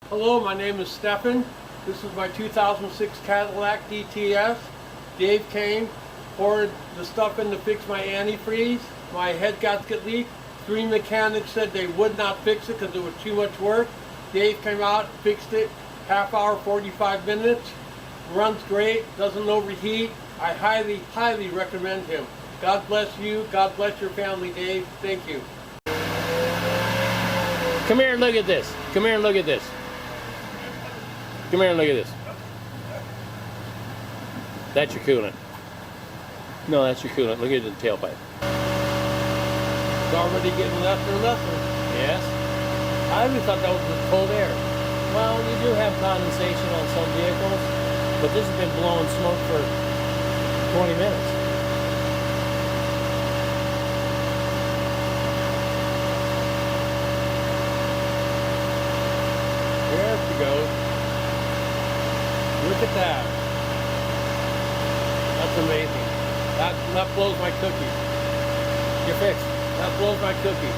Hello, my name is Stefan. This is my 2006 Cadillac DTS. Dave came, poured the stuff in to fix my antifreeze. My head gasket leaked. 3 mechanics said they would not fix it because it was too much work. Dave came out, fixed it, half hour, 45 minutes. Runs great, doesn't overheat. I highly, highly recommend him. God bless you. God bless your family, Dave. Thank you. Come here and look at this. Come here and look at this. Come here and look at this. That's your coolant. No, that's your coolant. Look at the tailpipe. It's already getting lesser and lesser. Yes? I always thought that was the cold air. Well, you do have condensation on some vehicles, but this has been blowing smoke for 20 minutes. There she goes. Look at that. That's amazing. That blows my cookie. You're fixed. That blows my cookie.